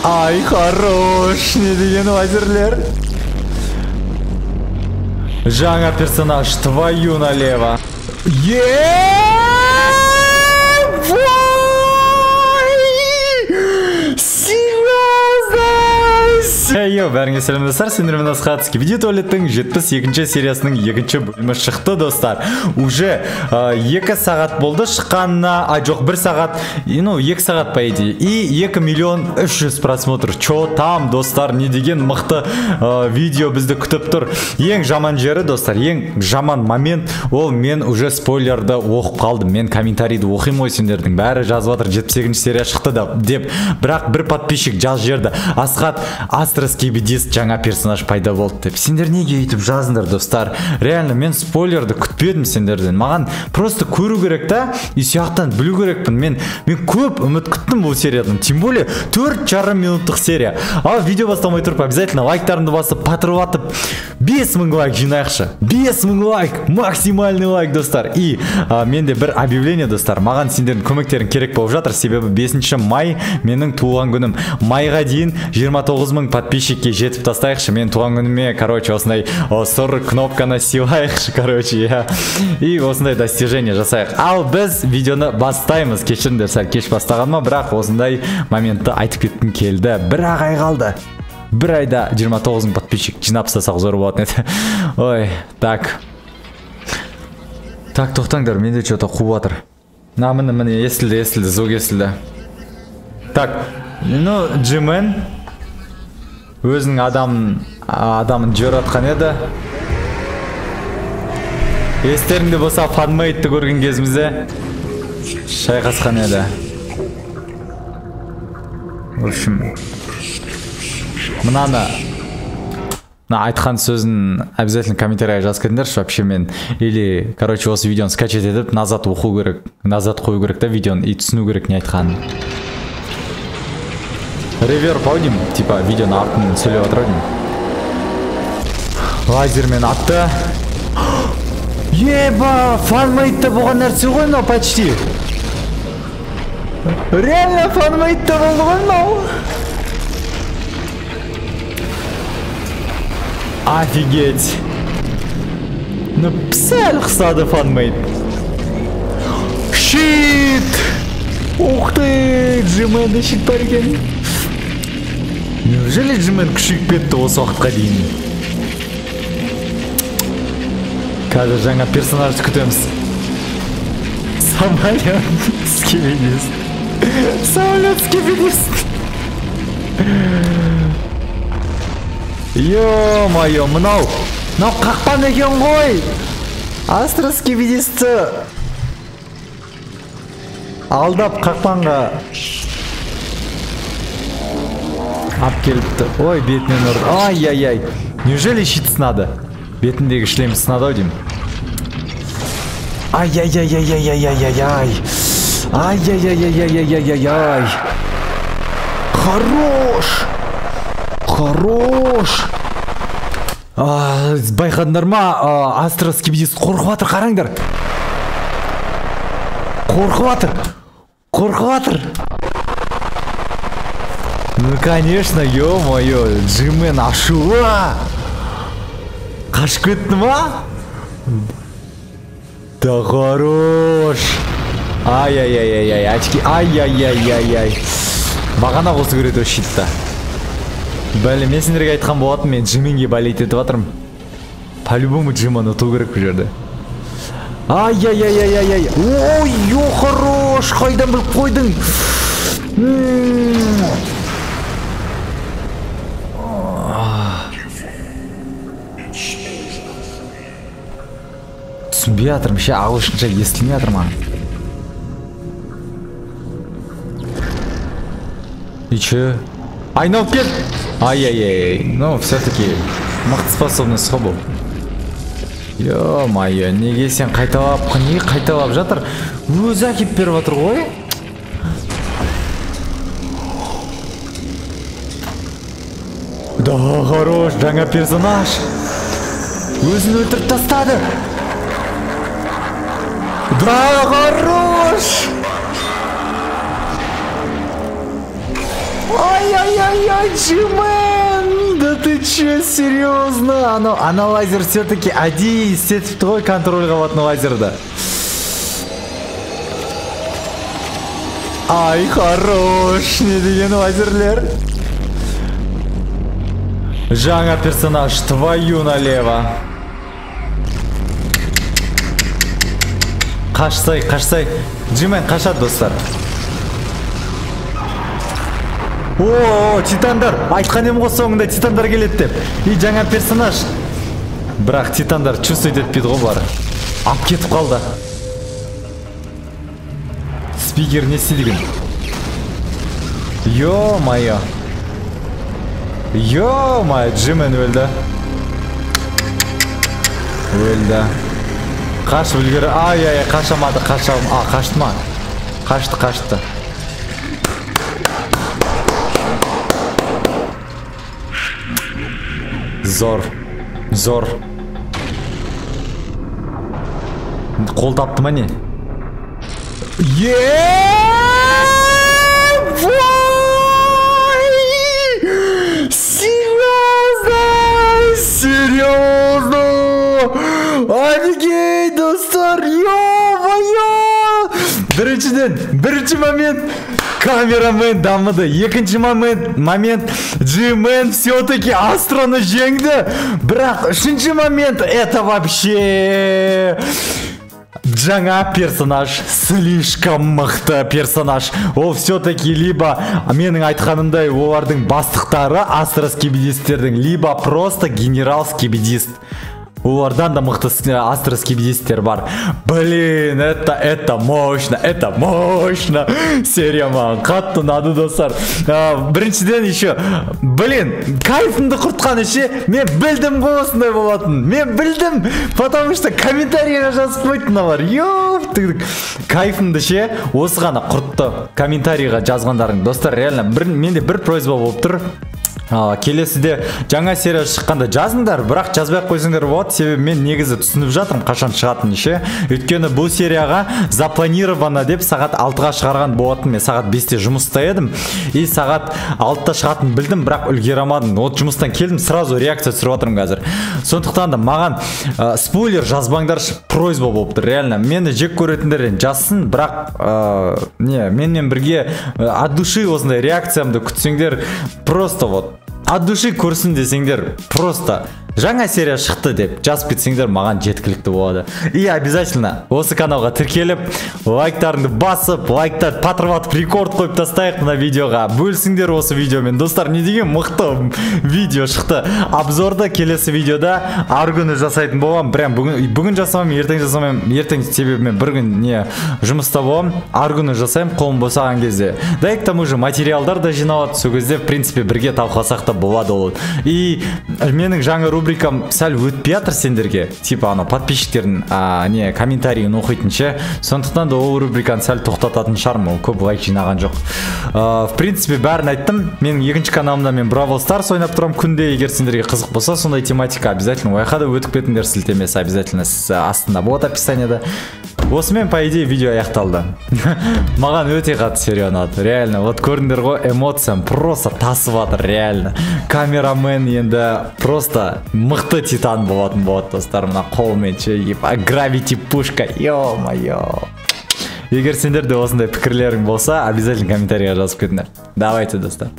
Ай, хорош. Не деген лазерлер. Жаңа персонаж, твою налево. Йо, бәріңе сәлем достар, сендермен Асхатский. Видео туалеттің 72-ші сериясының 2-ші бөлімі шықты достар. Уже 2 сағат болды шыққанына, жоқ 1 сағат, 2 сағат по идее. И 2 миллион 300 просмотр. Чо там достар, не деген мықты видео бізді күтіп тұр. Ең жаман жері достар, ең жаман момент, ол мен уже спойлерді оқып қалдым. Мен комментарийді оқимын ғой, сендердің бәрі жазып жатыр 78-ші серия шықты да деп. Бірақ бір подписчик жаз жерді. Асхат, Скибидис жаңа персонаж пайда болды деп. Сендер неге өйтіп жазыңдар достар? Реально мен спойлерді күтпедім сендерден. Маған просто көру керек та, и сияқтан білу керекпін. Мен көп үміт күттім бұл сериядан. Тем более 4,5 минуттық серия. Ал видео бастамай тұрып, обязательно лайктарымды басып, патырлатып 5000 лайк жинайықшы. 5000 лайк, максимальный лайк достар. И менде бір объявление достар. Маған сендердің көмектерің керек болып жатыр. Себебі 5 май менің туған күнім. Майға дейін 29 000 подписчикке жетіп тастайықшы. Мен туған күніме, короче, осындай 40 кнопканы сыйлайықшы, короче, и осындай достижение жасайық. Ал біз видеоны бастаймыз. Кешіріңдер, сәл кеш бастағаныма, бірақ осындай моментті айтып кеткім келді. Бір ай қалды. Бір айда 29 000 подписчик жинап тастасақ зор болатын еді. Ой, так. Так, тоқтаңдар, менде что-то қуып жатыр. Міне, естілді, звук естілді. Так, Джимен өзінің адамын жоратқан еді. Естеріңде болса, фанмейтті көрген кезімізде шайқасқан еді. В общем, мынаны айтқан сөзін обязательно комментарийға жазып кетіңдерші. Вообще мен или, короче, осы видеоны скачать етіп, назад оқу керек, назад қою керек та видеоны, и түсіну керек не айтқанын. Реверб аудим, типа видеоны артын сөйлеп жатыр аудим. Лазермен атты. Еба, фанмейтті болған нәрсе ғой мынау почти. Реально фанмейтті болды ғой мынау. Офигеть. Сәл қысады фанмейт. Щит! Ух ты, Джименде щит бар екен. Неужели Джимен күшейіп кетті осы уақытқа дейін? Қазір жаңа персонажды күтеміз. Самолет скибидис. Самолет скибидис. Ё-моё, мынау қақпан екен ғой. Астра скибидисті алдап қақпанға ап келіпті. Ой, бетінен ұрды. Ай-яй-яй. Неужели щит сынады? Бетіндегі шлем сынады ау деймін. Ай-яй-яй-яй-яй-яй-яй-яй. Ай-яй-яй-яй-яй-яй-яй-яй. Хорош! Хорош! Байқадыңдар ма? Астра скибидис қорқып жатыр, қараңдар. Қорқып жатыр. Ну, конечно, ё-моё, Джимен ашуы. Қашып кетті ма? Да хорош. Ай-яй-яй-яй-яй, очки. Ай-яй-яй-яй-яй. Бағана осы көреді щитті. Бәлі, мен сендерге айтқан болатын, мен Джименге болеть етіп жатырмын. По-любому Джимен ұту керек бұл жерде. Ай-яй-яй-яй-яй-яй. Ой, ё, хорош. Қайдан біліп қойдың? Түсінбей жатырмын, ше ағылшынша естілмей жатыр маған. И че? Айналып кет! Ай-яй-яй, ну все-таки мықты способность қой бұл. Ё-моё, неге сен қайталап жатыр? Өзі әкеп беріп жатыр ғой. Да, хорош, жаңа персонаж. Өзін өлтіріп тастады. Да, хорош. Ай-яй-яй-яй, Джимен! Да ты че, серьезно? Ана лазер все-таки әдейі істетіпті ғой контроль қабатын лазерді. Ай, хорош, не деген лазерлер. Жаңа персонаж, твою налево. Қашсай. Джимен қашады, достар. О, титандар. Айтқан ем ғой соңында титандар келеді деп. И жаңа персонаж. Бірақ титандар чувствует етпейді ғой бары. Ап кетіп қалды. Спикер не істеген? Ё-майо. Ё-майо, Джимен өлді. Қашып үлгері. Ай-ай-ай, қашамады. Қашты ма? Қашты. Зор. Қол тапты ма не? Серьезно? Офигеть, достар, ё-моё! Бірінші момент камерамен дамыды. Екінші момент Джимен все-таки Астроны жеңді. Бірақ үшінші момент это вообще... Жаңа персонаж, слишком мықты персонаж. Ол все-таки либо менің айтқанымдай олардың бастықтары астроскибидистердің, либо просто генерал-скибидист. Олардан да мықты астроскибидистер бар. Блин, это мощно. Серия маған қатты ұнады, достар. Біріншіден еще, блин, кайфымды құртқан еще, мен білдім ғой осындай болатын. Мен білдім, потому что комментарийға жазып қойтыналар. Ёптық. Кайфымды ше, осы ғана құртты комментарийға жазғандарың. Достар, реально, менде бір просьба болып тұр. Келесіде жаңа серия шыққанда жазыңдар, бірақ жазбай қойсыңдар болады. Себебі мен негізі түсініп жатырмын қашан шығатын ше. Өйткені бұл серияға запланировано деп сағат 6-ға шығарған болатын. Мен сағат 5-те жұмыста едім. И сағат 6-та шығатын білдім, бірақ үлгере алмадым. Вот жұмыстан келдім, сразу реакция түсіріп жатырмын қазір. Сондықтан да маған спойлер жазбаңдаршы, просьба болып тұр. Реально, мені жек көретіндер жазсын, бірақ менімен бірге от души осындай реакциямды күтсеңдер, просто вот от души көрсін десеңдер, просто жаңа серия шықты деп жазып кетсеңдер маған жеткілікті болады. И обязательно осы каналға тіркеліп, лайктарыңды басып, лайктарды патырлатып рекорд қойып тастайық мына видеоға. Бөлсіңдер осы видеомен. Достар, не деген мықты видео шықты. Обзорды келесі видеода ар күні жасайтын боламын. Прям бүгін жасамаймын, ертең жасамаймын. Ертең себебі мен бір күн жұмыста боламын. Ар күні жасаймын, қолым босаған кезде. Да и к тому же материалдар да жиналады. Сол кезде в принципе бірге талқыласақ та болады ол. И менің жаңа рубрикам сәл өтпей жатыр сендерге, типа подписчиктердің комментарийін оқитынша. Сондықтан да ол рубриканы сәл тоқтататын шығармын, ол көп лайк жинаған жоқ. В принципе бәрін айттым. Менің екінші каналымда мен Бравл Старс ойнап тұрамын күнде. Егер сендерге қызық болса, сондай тематика обязательно ойқа да өтіп кетіңдер, сілтемесі обязательно астында болады описаниеда. Осымен по идее видео аяқталды. Маған өте қатты серия ұнады. Реально, вот көрдіңдер ғой, эмоциям просто тасып жатыр, реально. Камерамен енді просто мықты титан болатын болады, достар. Мына қолмен гравити пушка, ё-моё. Егер сендерде осындай пікірлерің болса, обязательно комментарийға жазып кетіңдер. Давайте, достар.